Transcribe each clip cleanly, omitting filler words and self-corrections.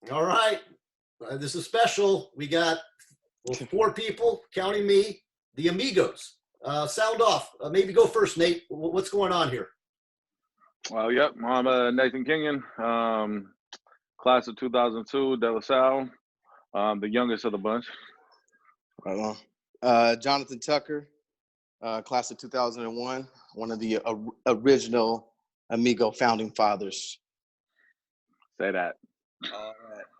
All right. This is special. We got four people, counting me, the Amigos. Sound off. Maybe go first, Nate. What's going on here? Well, yep, I'm Nathan Kenion, class of 2002, DaSean, the youngest of the bunch. Right on. Jonathan Tucker, class of 2001, one of the original Amigo founding fathers. Say that. All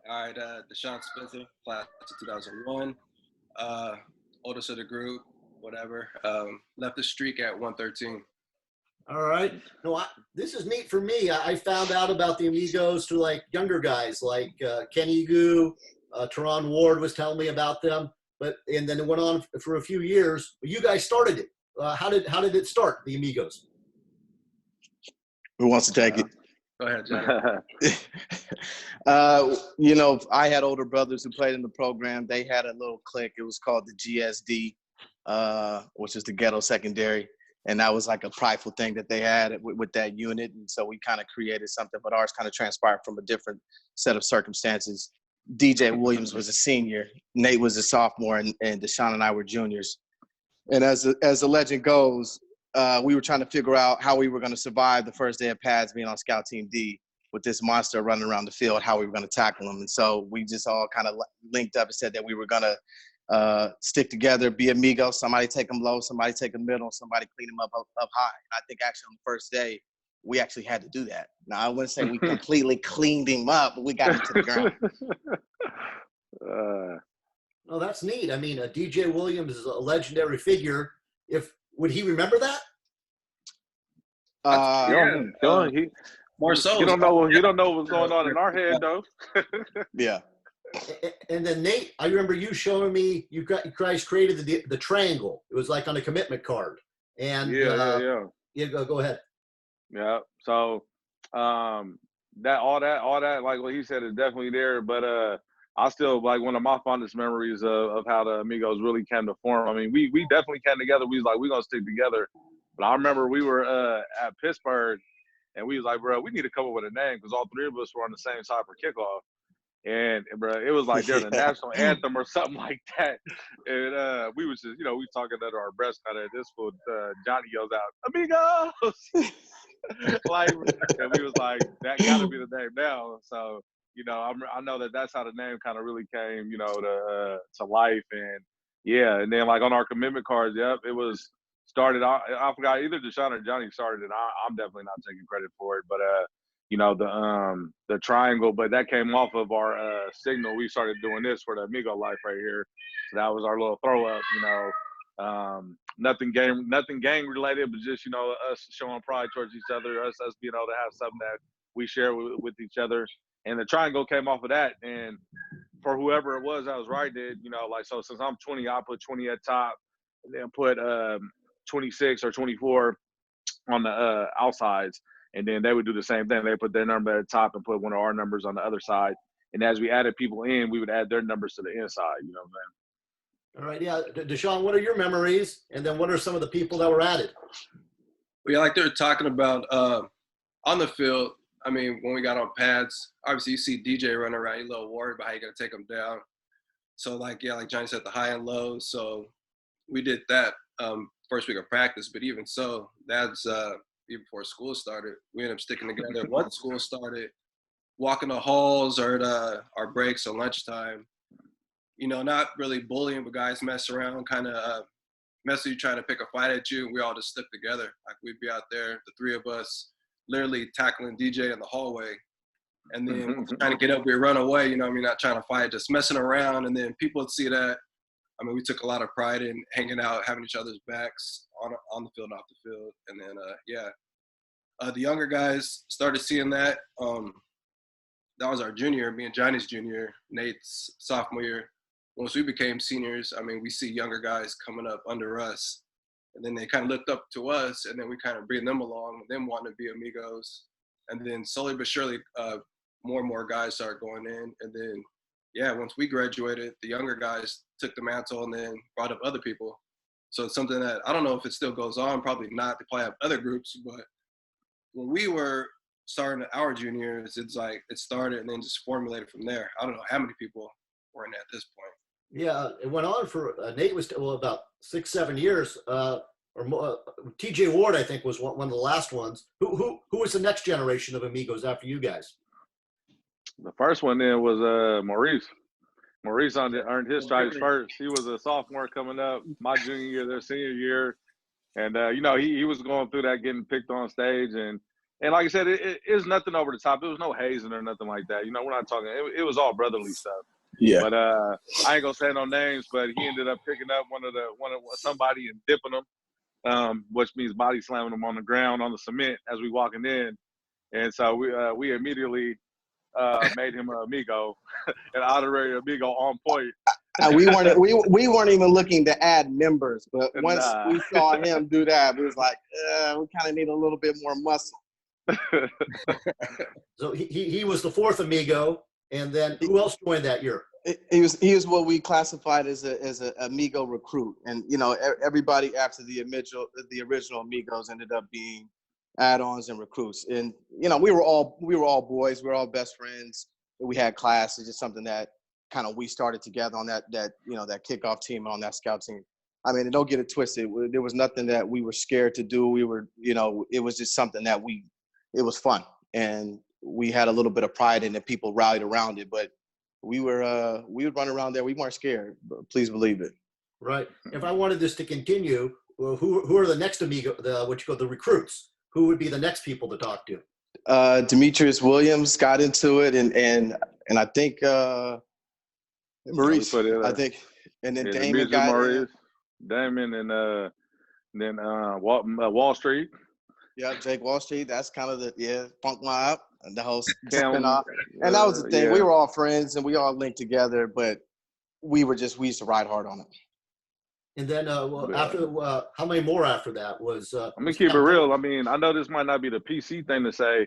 right. DaSean Spencer, class of 2001, oldest of the group, whatever. Left the streak at 113. All right. No, this is neat for me. I found out about the Amigos through like younger guys like Kenny Goo, Teron Ward was telling me about them. And then it went on for a few years. But you guys started it. How did it start, the Amigos? Who wants to take it? Go ahead, Jonny. I had older brothers who played in the program. They had a little clique. It was called the GSD, which is the Ghetto Secondary. And that was like a prideful thing that they had with that unit. And so we kind of created something, but ours kind of transpired from a different set of circumstances. DJ Williams was a senior. Nate was a sophomore, and DaSean and I were juniors. And as the legend goes, we were trying to figure out how we were going to survive the first day of pads being on Scout Team D with this monster running around the field, how we were going to tackle him. And so we just all kind of linked up and said that we were going to stick together, be amigos. Somebody take them low, somebody take them middle, somebody clean them up high. And I think actually on the first day, we actually had to do that. Now, I wouldn't say we completely cleaned him up, but we got him to the ground. Oh, that's neat. I mean, DJ Williams is a legendary figure. Would he remember that? More so. You don't know what's going on in our head, though. Yeah. And then Nate, I remember you showing me you guys created the triangle. It was like on a commitment card. And yeah. Go ahead. Yeah. So that all that like what he said is definitely there. But I still like one of my fondest memories of how the Amigos really came to form. I mean, we definitely came together. We was like, we're gonna stick together. But I remember we were at Pittsburgh, and we was like, bro, we need to come up with a name because all three of us were on the same side for kickoff. And bro, it was like during the national anthem or something like that. And we was just, we talking under our breath kind of at this foot. Jonny yells out, "Amigos!" Like, and we was like, that got to be the name now. So, I know that's how the name kind of really came, to life. And yeah, and then like on our commitment cards, yep, it was started. I forgot either DaSean or Jonny started it. I'm definitely not taking credit for it, but the triangle, but that came off of our signal. We started doing this for the Amigo life right here. So that was our little throw up, nothing gang related, but just, us showing pride towards each other, us being able to have something that we share with each other. And the triangle came off of that. And for whoever it was that was writing it, so since I'm 20, I put 20 at top and then put 26 or 24 on the outsides. And then they would do the same thing. They put their number at the top and put one of our numbers on the other side. And as we added people in, we would add their numbers to the inside. You know what I'm saying? All right, yeah. DaSean, what are your memories? And then what are some of the people that were added? Well, yeah, like they were talking about on the field, I mean, when we got on pads, obviously you see DJ running around, you're a little worried about how you're going to take him down. So, like Jonny said, the high and low. So we did that first week of practice. But even so, that's even before school started. We ended up sticking together once school started, walking the halls or at our breaks or lunchtime. Not really bullying, but guys mess around, kind of mess with you, trying to pick a fight at you. We all just stuck together. Like we'd be out there, the three of us, literally tackling DJ in the hallway. And then trying to get up, we'd run away, not trying to fight, just messing around. And then people would see that. I mean, we took a lot of pride in hanging out, having each other's backs on the field, off the field. And then, the younger guys started seeing that. That was our junior year, me and Johnny's junior year, Nate's sophomore year. Once we became seniors, I mean, we see younger guys coming up under us. And then they kind of looked up to us, and then we kind of bring them along, them wanting to be amigos. And then slowly but surely, more and more guys started going in. And then, once we graduated, the younger guys took the mantle and then brought up other people. So it's something that I don't know if it still goes on, probably not. They probably have other groups, but when we were starting our juniors, it's like it started and then just formulated from there. I don't know how many people were in at this point. Yeah, it went on for Nate was about 6-7 years, or more. T.J. Ward, I think, was one of the last ones. Who was the next generation of Amigos after you guys? The first one then was Maurice. Maurice earned his stripes first. He was a sophomore coming up, my junior year, their senior year, and you know he was going through that, getting picked on stage, and like I said, it was nothing over the top. It was no hazing or nothing like that. You know, we're not talking. It was all brotherly stuff. Yeah. But I ain't gonna say no names, but he ended up picking up one of somebody and dipping them, which means body slamming them on the ground on the cement as we walking in, and so we immediately made him an amigo, an honorary amigo on point. We weren't even looking to add members, but once we saw him do that, we was like, we kind of need a little bit more muscle. So he was the fourth amigo, and then who else joined that year? He was what we classified as a amigo recruit, and you know everybody after the original amigos ended up being add-ons and recruits. And you know we were all boys, we were all best friends. We had class. It's just something that kind of we started together on that kickoff team and on that scout team. I mean, and don't get it twisted. There was nothing that we were scared to do. We were, it was just something that it was fun, and we had a little bit of pride in it. People rallied around it, but we would run around there. We weren't scared. But please believe it. Right. If I wanted this to continue, well, who are the next amigo? The recruits? Who would be the next people to talk to? Demetrius Williams got into it, and I think Maurice. I think, and then Damon got Maurice, Damon, and then Wall Street. Yeah, Jake Wall Street. That's kind of the Funk Mob and the whole spin-off. And that was the thing. Yeah. We were all friends and we all linked together, but we used to ride hard on it. And then after how many more after that was? I'm gonna keep it real. I mean, I know this might not be the PC thing to say,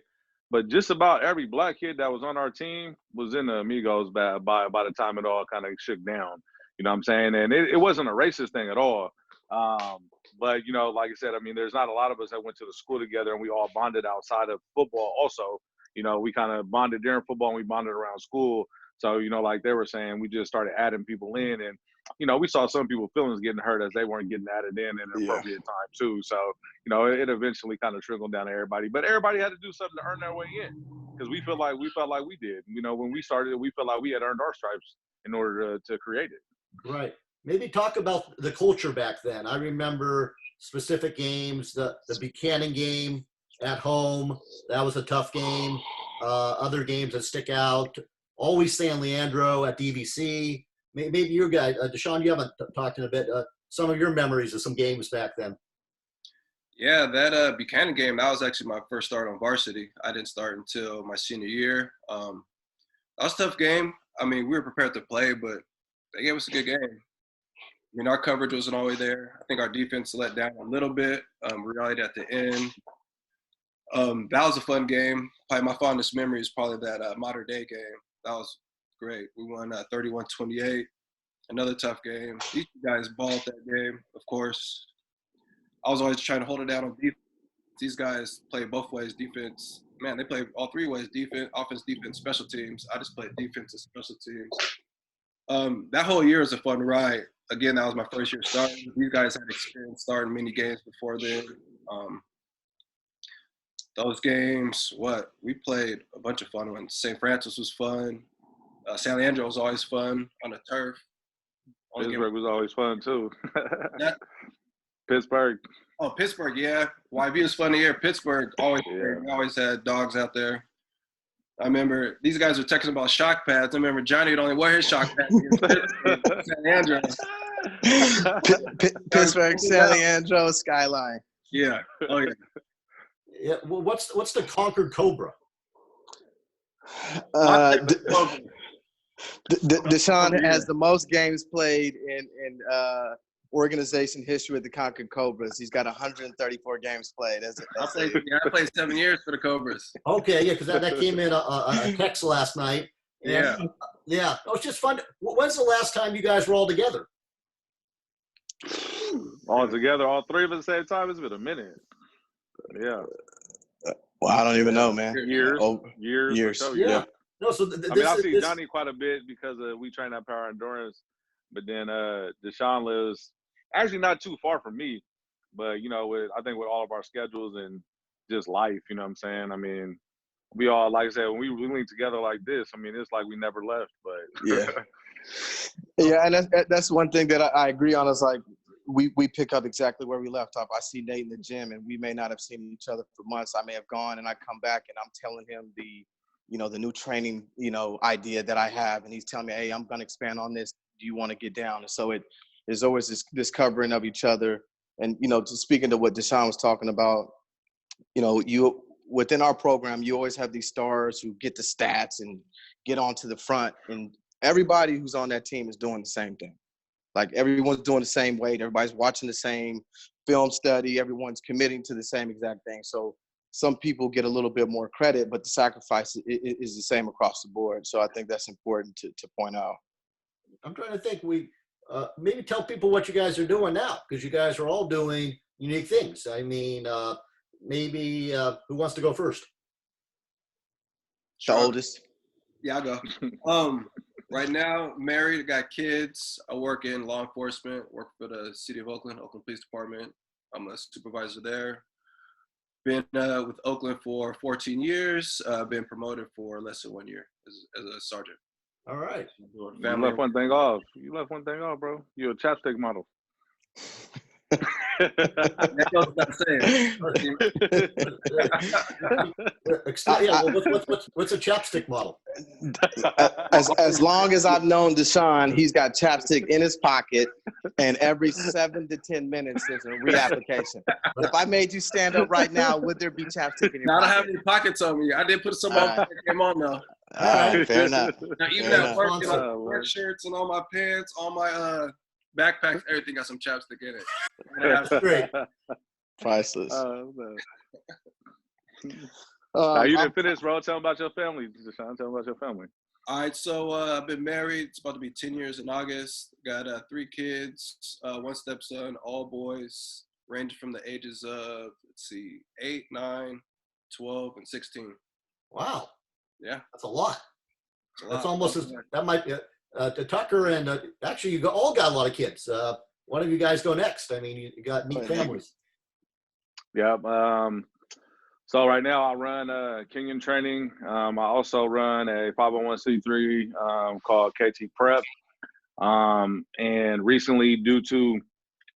but just about every black kid that was on our team was in the Amigos by the time it all kind of shook down. You know what I'm saying? And it wasn't a racist thing at all. But, you know, like I said, I mean, there's not a lot of us that went to the school together and we all bonded outside of football also. You know, we kind of bonded during football and we bonded around school. So, you know, like they were saying, we just started adding people in. And, you know, we saw some people's feelings getting hurt as they weren't getting added in an appropriate time too. So, you know, it eventually kind of trickled down to everybody. But everybody had to do something to earn their way in because we felt like we did. You know, when we started, we felt like we had earned our stripes in order to create it. Right. Maybe talk about the culture back then. I remember specific games, the Buchanan game at home. That was a tough game. Other games that stick out. Always San Leandro at DVC. Maybe your guy, DaSean, you haven't talked in a bit. Some of your memories of some games back then. Yeah, that Buchanan game, that was actually my first start on varsity. I didn't start until my senior year. That was a tough game. I mean, we were prepared to play, but they gave us a good game. I mean, our coverage wasn't always there. I think our defense let down a little bit. We rallied at the end. That was a fun game. Probably my fondest memory is probably that Modern Day game. That was great. We won 31-28. Another tough game. These guys balled that game, of course. I was always trying to hold it down on defense. These guys play both ways, defense. Man, they play all three ways, defense, offense, defense, special teams. I just played defense and special teams. That whole year was a fun ride. Again, that was my first year starting. These guys had experience starting many games before then. Those games, we played a bunch of fun ones. St. Francis was fun. San Leandro was always fun on the turf. Pittsburgh was always fun too. Pittsburgh. Oh, Pittsburgh, yeah. YV was fun to hear. Pittsburgh we always had dogs out there. I remember these guys were texting about shock pads. I remember Jonny would only wear his shock pads. San Leandro. Pittsburgh, San Leandro, Skyline. Yeah. Oh yeah. Yeah. Well, what's the Concord Cobra? DaSean has the most games played in organization history with the Concord Cobras. He's got 134 games played. I played 7 years for the Cobras. Okay, yeah, because that came in a text last night. Yeah. Yeah. Oh, it's just fun. When's the last time you guys were all together? All together, all three of us at the same time? It's been a minute. Yeah. Well, I don't even know, man. Years, Oh, years, years. for sure. Yeah. Yeah. No, so I mean, I see Jonny quite a bit because we train at Power Endurance, but then DaSean lives actually not too far from me, but you know, I think with all of our schedules and just life, you know what I'm saying? I mean, we all, like I said, when we link together like this, I mean, it's like we never left, but Yeah. Yeah, and that's one thing that I agree on is like we pick up exactly where we left off. I see Nate in the gym, and we may not have seen each other for months. I may have gone, and I come back, and I'm telling him the new training, idea that I have, and he's telling me, hey, I'm going to expand on this. Do you want to get down? And so there's always this covering of each other. And, speaking to what DaSean was talking about, you within our program, you always have these stars who get the stats and get onto the front. And everybody who's on that team is doing the same thing. Like everyone's doing the same weight. Everybody's watching the same film study. Everyone's committing to the same exact thing. So some people get a little bit more credit, but the sacrifice is the same across the board. So I think that's important to point out. I'm trying to think. We maybe tell people what you guys are doing now, because you guys are all doing unique things. I mean, maybe who wants to go first? The oldest. Yeah, I'll go. Right now, married, I got kids. I work in law enforcement, work for the city of Oakland Police Department. I'm a supervisor there. Been with Oakland for 14 years. Been promoted for less than 1 year as a sergeant. All right. You left one thing off. You left one thing off, bro. You're a chapstick model. That goes without saying. What's a chapstick model? As long as I've known DaSean, he's got chapstick in his pocket, and every 7 to 10 minutes there's a reapplication. If I made you stand up right now, would there be chapstick in your pocket? I don't have any pockets on me. I did put some on. Right. Came on though. All right, fair enough. Now, even at work, work shirts and all my pants, all my backpacks, everything got some chapstick in it. That's great. Priceless. Now you didn't finish, bro. Tell them about your family. DaSean, tell them about your family. All right, so I've been married. It's about to be 10 years in August. Got 3 kids, 1 stepson, all boys, ranging from the ages of, 8, 9, 12, and 16. Wow. Yeah. That's a lot. That's almost as, that might be, Tucker and actually you all got a lot of kids. One of you guys go next. I mean, you got neat families. Yeah. So right now I run Kenion training. I also run a 501c3 called KT Prep. And recently, due to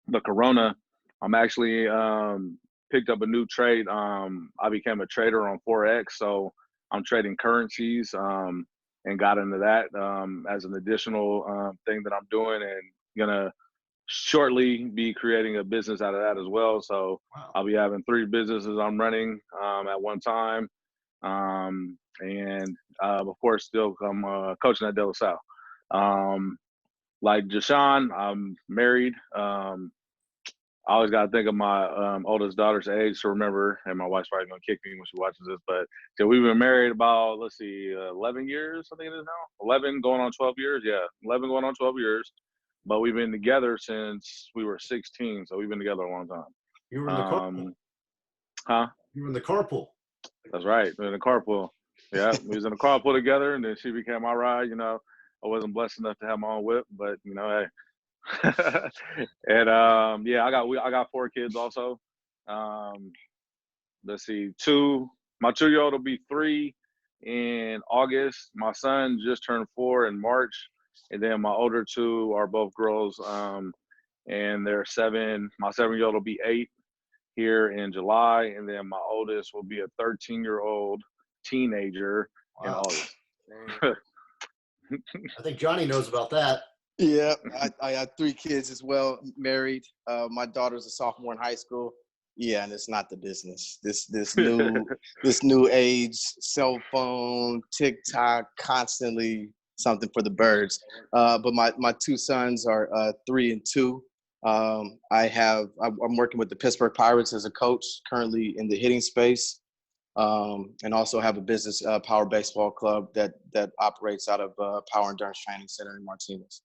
the corona, I'm actually picked up a new trade. I became a trader on Forex, so I'm trading currencies and got into that as an additional thing that I'm doing, and gonna shortly be creating a business out of that as well. So wow. I'll be having 3 businesses I'm running at one time. And of course, still I'm coaching at DaSean. Like DaSean, I'm married. I always got to think of my oldest daughter's age to remember, and my wife's probably going to kick me when she watches this, but so we've been married about, 11 years, I think it is now. 11 going on 12 years. Yeah, 11 going on 12 years. But we've been together since we were 16, so we've been together a long time. You were in the carpool. Huh? You were in the carpool. That's right, we were in the carpool. Yeah, we was in the carpool together, and then she became my ride. You know, I wasn't blessed enough to have my own whip, but you know, hey. And yeah, I got 4 kids also. Let's see, my 2-year-old will be 3 in August. My son just turned 4 in March. And then my older 2 are both girls, and they're 7. My 7-year-old will be 8 here in July, and then my oldest will be a 13-year-old teenager in August. I think Jonny knows about that. Yeah, I have 3 kids as well, married. My daughter's a sophomore in high school. Yeah, and it's not the business. This new age, cell phone, TikTok, constantly something for the birds. But my 2 sons are 3 and 2. I'm working with the Pittsburgh Pirates as a coach, currently in the hitting space, and also have a business, Power Baseball Club that operates out of Power Endurance Training Center in Martinez.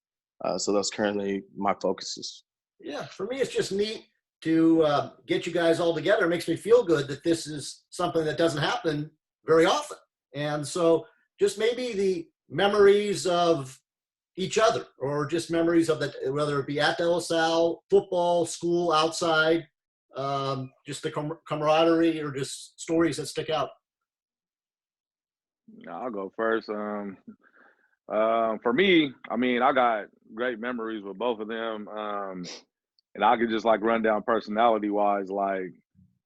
So those currently my focuses. Yeah, for me it's just neat to get you guys all together. It makes me feel good that this is something that doesn't happen very often. And so just maybe the memories of each other, or just memories of that, whether it be at Salle, football, school, outside, just the camaraderie, or just stories that stick out. I'll go first. For me, I mean, I got great memories with both of them. And I could just like run down personality wise, like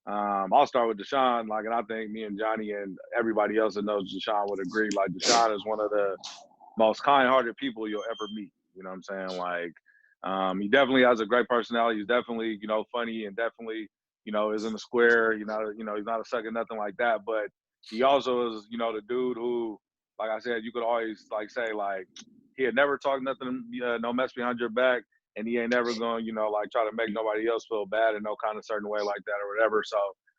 I'll start with DaSean, like, and I think me and Jonny and everybody else that knows DaSean would agree, like DaSean is one of the most kind-hearted people you'll ever meet. You know what I'm saying? Like, he definitely has a great personality. He's definitely, you know, funny, and definitely, you know, is in the square. He's not a sucker, nothing like that. But he also is, you know, the dude who, like I said, you could always like say like he had never talked nothing, no mess behind your back, and he ain't never going, you know, like try to make nobody else feel bad in no kind of certain way like that or whatever. So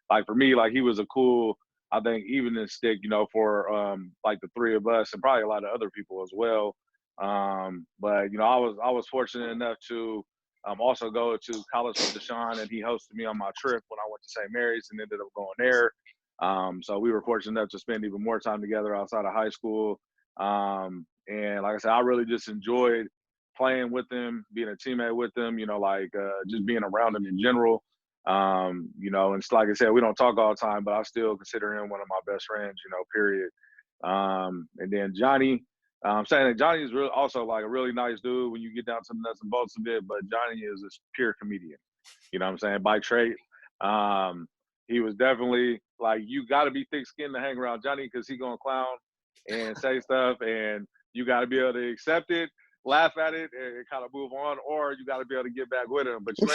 like for me, like he was a cool, I think, evening stick, you know, for like the three of us and probably a lot of other people as well. But you know, I was fortunate enough to also go to college with DaSean, and he hosted me on my trip when I went to St. Mary's and ended up going there. So we were fortunate enough to spend even more time together outside of high school. And like I said, I really just enjoyed playing with him, being a teammate with him, you know, like just being around him in general. You know, and it's like I said, we don't talk all the time, but I still consider him one of my best friends, you know, period. And then Jonny, I'm saying that Jonny is really also like a really nice dude when you get down to the nuts and bolts of it, but Jonny is a pure comedian, you know what I'm saying, by trade. He was definitely like, you got to be thick-skinned to hang around Jonny because he gonna clown and say stuff, and you got to be able to accept it, laugh at it, and kind of move on, or you got to be able to get back with him. But you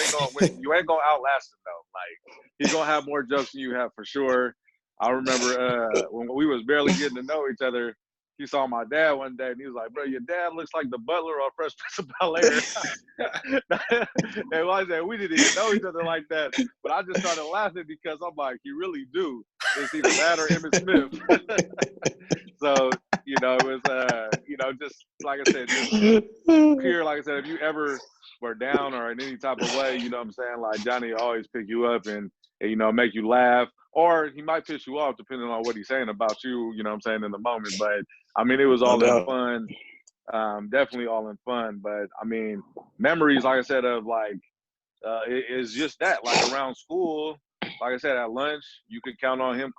ain't gonna outlast him though. Like he's gonna have more jokes than you have for sure. I remember when we was barely getting to know each other, he saw my dad one day, and he was like, "Bro, your dad looks like the butler on Fresh Prince of Bel-Air." And I said, we didn't even know each other like that, but I just started laughing because I'm like, you really do. It's either that or Emmitt Smith. So, you know, it was, you know, just like I said, just pure, like I said, if you ever were down or in any type of way, you know what I'm saying? Like Jonny always pick you up and, you know, make you laugh, or he might piss you off depending on what he's saying about you, you know what I'm saying, in the moment. But I mean, it was all in fun. Definitely all in fun. But I mean, memories, like I said, of like, it's just that, like around school, like I said, at lunch, you could count on him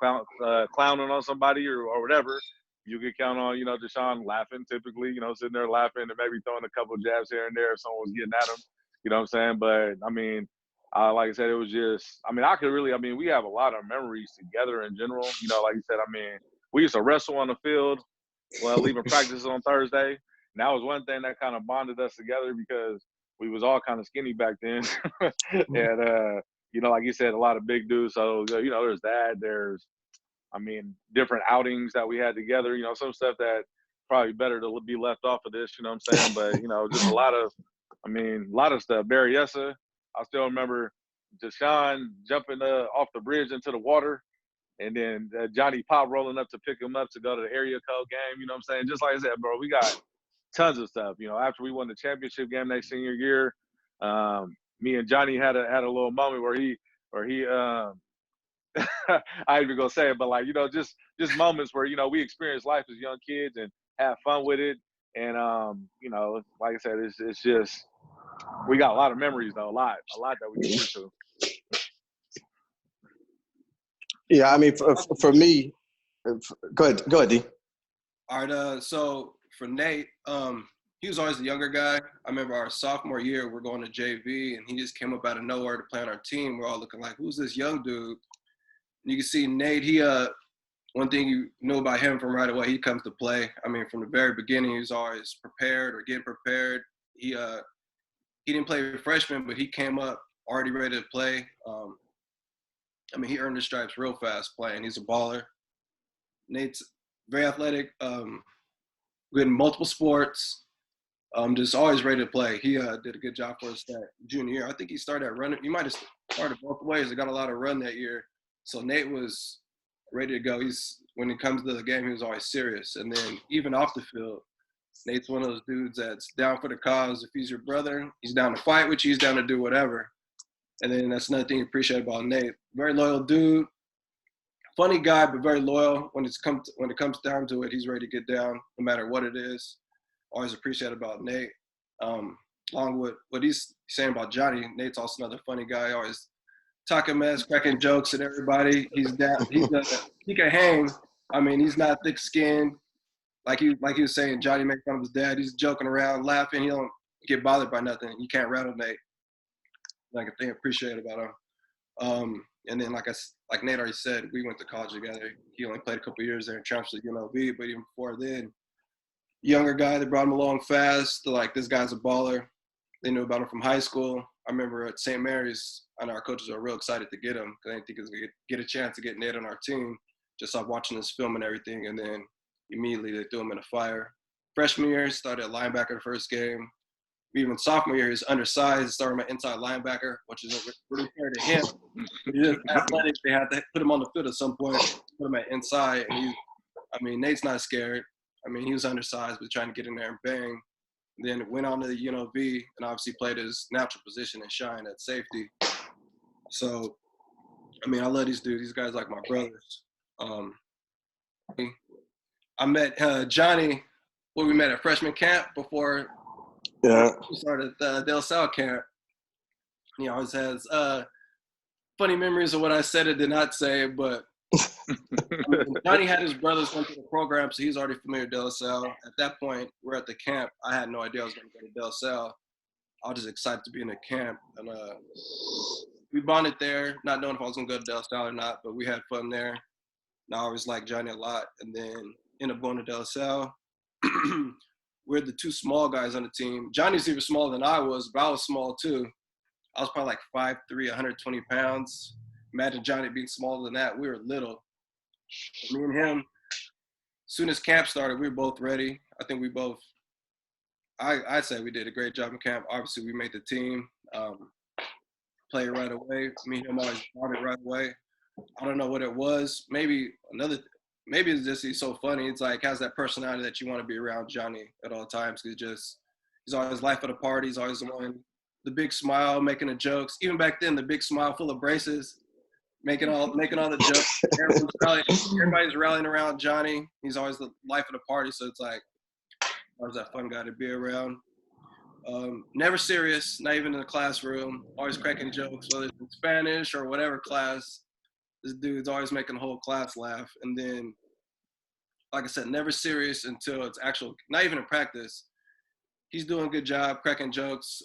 clowning on somebody or whatever. You could count on, you know, DaSean laughing typically, you know, sitting there laughing and maybe throwing a couple of jabs here and there if someone was getting at him, you know what I'm saying? But I mean, like I said, it was just, I mean, we have a lot of memories together in general. You know, like you said, I mean, we used to wrestle on the field, well, leaving practices on Thursday. And that was one thing that kind of bonded us together because we was all kind of skinny back then. And, you know, like you said, a lot of big dudes. So, you know, there's that. There's, I mean, different outings that we had together, you know, some stuff that probably better to be left off of this, you know what I'm saying? But, you know, just a lot of stuff. Berryessa, I still remember DaSean jumping off the bridge into the water, and then Jonny Pop rolling up to pick him up to go to the area code game, you know what I'm saying? Just like I said, bro, we got tons of stuff. You know, after we won the championship game that senior year, me and Jonny had a little moment where he I ain't even gonna say it, but like, you know, just moments where, you know, we experience life as young kids and have fun with it. And you know, like I said, it's just, we got a lot of memories though, a lot that we can get to. Yeah, I mean, for me, go ahead, D. All right, so for Nate, he was always the younger guy. I remember our sophomore year, we're going to JV, and he just came up out of nowhere to play on our team. We're all looking like, who's this young dude? And you can see Nate, he one thing you know about him from right away, he comes to play. I mean, from the very beginning, he was always prepared or getting prepared. He didn't play freshman, but he came up already ready to play. I mean, he earned his stripes real fast playing. He's a baller. Nate's very athletic, good in multiple sports, just always ready to play. He did a good job for us that junior year. I think he started at running. He might have started both ways. He got a lot of run that year. So Nate was ready to go. When it comes to the game, he was always serious. And then even off the field, Nate's one of those dudes that's down for the cause. If he's your brother, he's down to fight with you. He's down to do whatever. And then that's another thing you appreciate about Nate. Very loyal dude. Funny guy, but very loyal. When it comes down to it, he's ready to get down no matter what it is. Always appreciate about Nate. Along with what he's saying about Jonny, Nate's also another funny guy. Always talking mess, cracking jokes at everybody. He's down. He can hang. I mean, he's not thick-skinned. Like he was saying, Jonny made fun of his dad. He's joking around, laughing. He don't get bothered by nothing. You can't rattle Nate. Like a thing I appreciate about him. And then, like Nate already said, we went to college together. He only played a couple years there and transferred to UNLV, but even before then, younger guy, they brought him along fast. They're like, this guy's a baller. They knew about him from high school. I remember at St. Mary's, I know our coaches were real excited to get him because they didn't think he was going to get a chance to get Nate on our team, just off watching his film and everything. And then immediately they threw him in a fire. Freshman year, started at linebacker the first game. Even sophomore year, he's undersized, started my inside linebacker, which is really fair to him. He's just athletic. They had to put him on the field at some point, put him at inside. And Nate's not scared. He was undersized, but trying to get in there and bang. Then went on to the UNLV and obviously played his natural position and shine at safety. So, I love these dudes. These guys like my brothers. I met Jonny when we met at freshman camp before we started the DaSean camp. He always has funny memories of what I said and did not say, but Jonny had his brothers went to the program, so he's already familiar with DaSean. At that point, we're at the camp. I had no idea I was going to go to DaSean. I was just excited to be in the camp. And we bonded there, not knowing if I was going to go to DaSean or not, but we had fun there. And I always liked Jonny a lot. And then ended up going to DaSean. We're the two small guys on the team. Johnny's even smaller than I was, but I was small too. I was probably like 5'3", 120 pounds. Imagine Jonny being smaller than that. We were little. Me and him, as soon as camp started, we were both ready. I think we both, I'd say we did a great job in camp. Obviously, we made the team, played right away. Me and him always bonded right away. I don't know what it was. Maybe it's just he's so funny. It's like has that personality that you want to be around Jonny at all times. He's always life of the party. He's always the one, the big smile, making the jokes. Even back then, the big smile full of braces. Making all the jokes. Everybody's rallying around Jonny. He's always the life of the party, so it's like always that fun guy to be around. Never serious, not even in the classroom. Always cracking jokes, whether it's in Spanish or whatever class. This dude's always making the whole class laugh. And then, like I said, never serious until it's actual, not even in practice. He's doing a good job cracking jokes,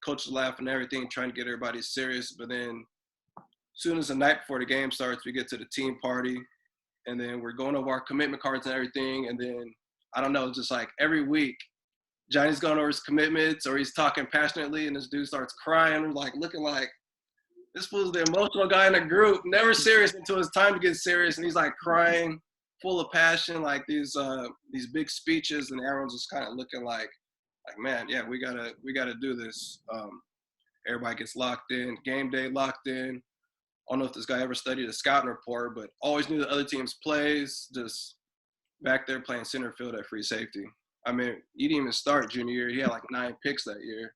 coach is laughing and everything, trying to get everybody serious, but then soon as the night before the game starts, we get to the team party, and then we're going over our commitment cards and everything. And then, I don't know, just like every week, Johnny's going over his commitments or he's talking passionately, and this dude starts crying. We're like looking like, this was the emotional guy in the group, never serious until it's time to get serious. And he's like crying, full of passion, like these big speeches, and everyone's just kind of looking like, man, yeah, we gotta do this. Everybody gets locked in, game day locked in. I don't know if this guy ever studied a scouting report, but always knew the other team's plays, just back there playing center field at free safety. He didn't even start junior year. He had like 9 picks that year.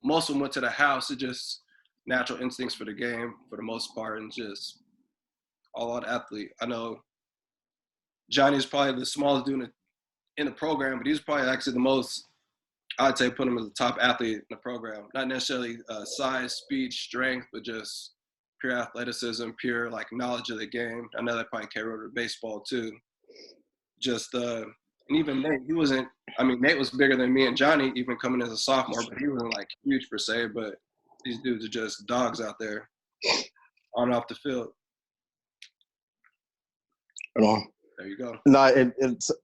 Most of them went to the house. It's just natural instincts for the game for the most part, and just all-out athlete. I know Johnny's probably the smallest dude in the program, but he's probably actually the most, I'd say, put him as the top athlete in the program. Not necessarily size, speed, strength, but just pure athleticism, pure like knowledge of the game. I know that probably carried over to baseball too. Just and even Nate, Nate was bigger than me and Jonny even coming as a sophomore, but he wasn't like huge per se. But these dudes are just dogs out there on and off the field. There you go. No, and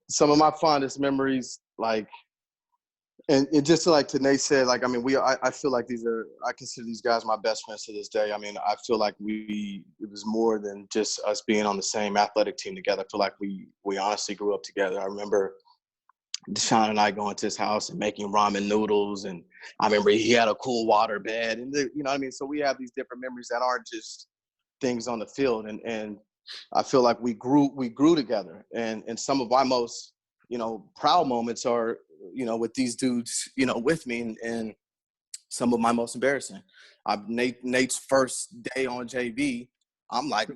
some of my fondest memories, like, and just like Nate said, like, I feel like I consider these guys my best friends to this day. I feel like it was more than just us being on the same athletic team together. I feel like we honestly grew up together. I remember DaSean and I going to his house and making ramen noodles, and I remember he had a cool water bed, and so we have these different memories that aren't just things on the field, and I feel like we grew together, and some of my most proud moments are with these dudes with me, and some of my most embarrassing. Nate's first day on JV, I'm like,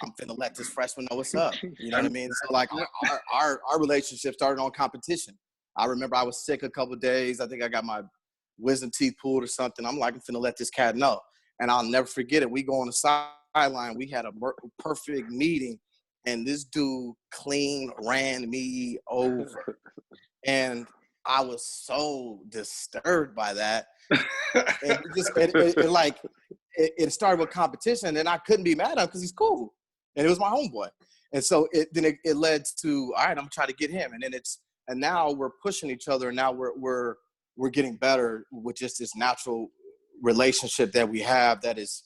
I'm finna let this freshman know what's up. You know what I mean? So like our relationship started on competition. I remember I was sick a couple of days. I think I got my wisdom teeth pulled or something. I'm like, I'm finna let this cat know. And I'll never forget it. We go on the sideline. We had a perfect meeting, and this dude clean ran me over. And I was so disturbed by that. And it started with competition, and I couldn't be mad at him because he's cool. And it was my homeboy. And so it led to, all right, I'm gonna try to get him. And now we're pushing each other, and now we're getting better with just this natural relationship that we have that is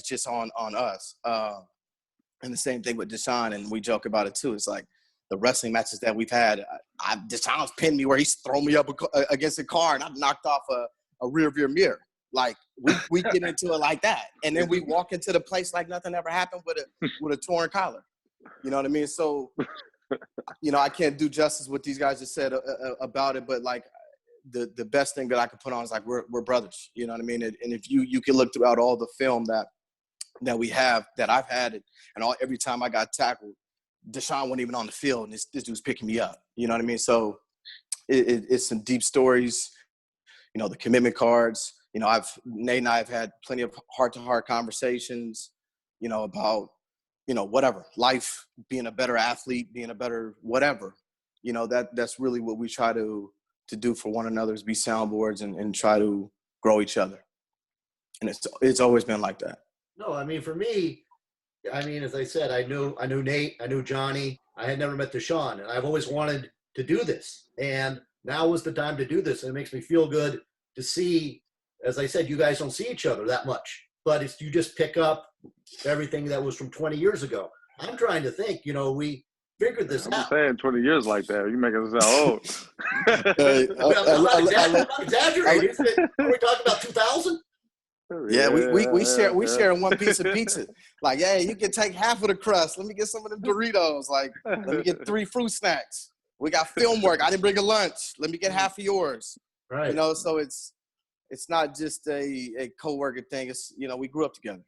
just on us. And the same thing with DaSean, and we joke about it too. It's like the wrestling matches that we've had. DaSean's pinned me where he's thrown me up against a car, and I've knocked off a rear view mirror. Like we get into it like that, and then we walk into the place like nothing ever happened with a torn collar. You know what I mean? So, you know, I can't do justice what these guys just said about it, but like the best thing that I could put on is like we're brothers. You know what I mean? And if you can look throughout all the film that we have, that I've had it, and every time I got tackled, DaSean wasn't even on the field, and this dude's picking me up. You know what I mean? So it's some deep stories. You know, the commitment cards. You know, Nate and I have had plenty of heart-to-heart conversations, you know, about, you know, whatever, life, being a better athlete, being a better whatever. You know, that's really what we try to do for one another, is be soundboards and try to grow each other. And it's always been like that. No, I mean, for me, I mean, as I said, I knew Nate, I knew Jonny. I had never met DaSean, and I've always wanted to do this. And now was the time to do this. And it makes me feel good to see, as I said, you guys don't see each other that much, but you just pick up everything that was from 20 years ago. I'm trying to think, you know, we figured this out. I'm saying 20 years like that. You making us sound old. I'm not exaggerating. Are we talking about 2000? Yeah, we share one piece of pizza. Like, hey, you can take half of the crust. Let me get some of the Doritos. Like, let me get 3 fruit snacks. We got film work. I didn't bring a lunch. Let me get half of yours. Right. You know, so it's not just a co-worker thing. It's, you know, we grew up together.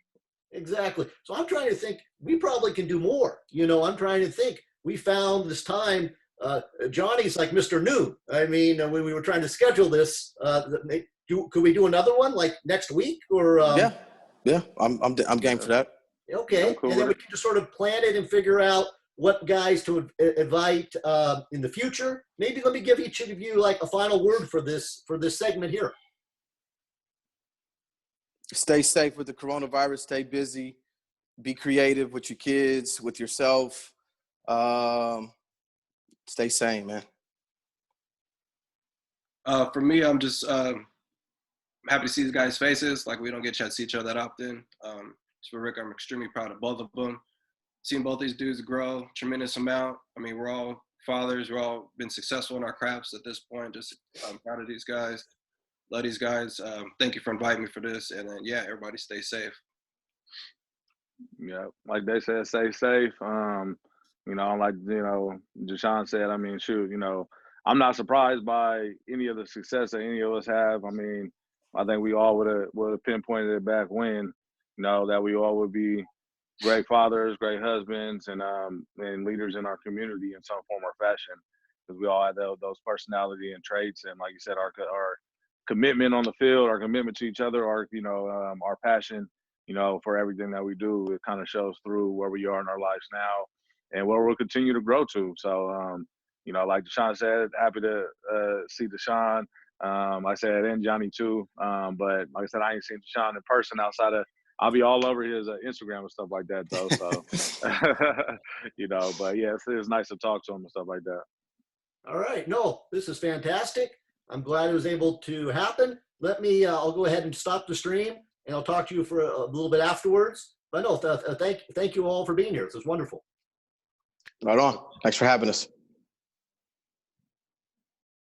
Exactly. So I'm trying to think, we probably can do more. You know, I'm trying to think. We found this time, Jonny's like Mr. New. I mean, when we were trying to schedule this, could we do another one like next week or? Yeah. I'm game for that. Okay. Cool. And then we can just sort of plan it and figure out what guys to invite in the future. Maybe let me give each of you like a final word for this segment here. Stay safe with the coronavirus. Stay busy. Be creative with your kids, with yourself. Stay sane, man. For me, I'm just happy to see these guys' faces. Like, we don't get a chance to see each other that often. For Rick, I'm extremely proud of both of them. Seeing both these dudes grow tremendous amount. I mean, we're all fathers. We're all been successful in our crafts at this point. Just I'm proud of these guys. Love these guys. Thank you for inviting me for this. And then, yeah, everybody stay safe. Yeah, like they said, stay safe. You know, like, you know, DaSean said, I mean, shoot, you know, I'm not surprised by any of the success that any of us have. I mean, I think we all would have pinpointed it back when, you know, that we all would be great fathers, great husbands, and leaders in our community in some form or fashion, because we all had those personality and traits, and like you said, our commitment on the field, our commitment to each other, our our passion, you know, for everything that we do. It kind of shows through where we are in our lives now, and where we'll continue to grow to. So, you know, like DaSean said, happy to see DaSean. I said, and Jonny too. But like I said, I ain't seen DaSean in person outside of, I'll be all over his Instagram and stuff like that, though. So, you know, but yeah, it's nice to talk to him and stuff like that. All right. No, this is fantastic. I'm glad it was able to happen. Let me, I'll go ahead and stop the stream, and I'll talk to you for a little bit afterwards. But no, thank you all for being here. This was wonderful. Right on. Thanks for having us.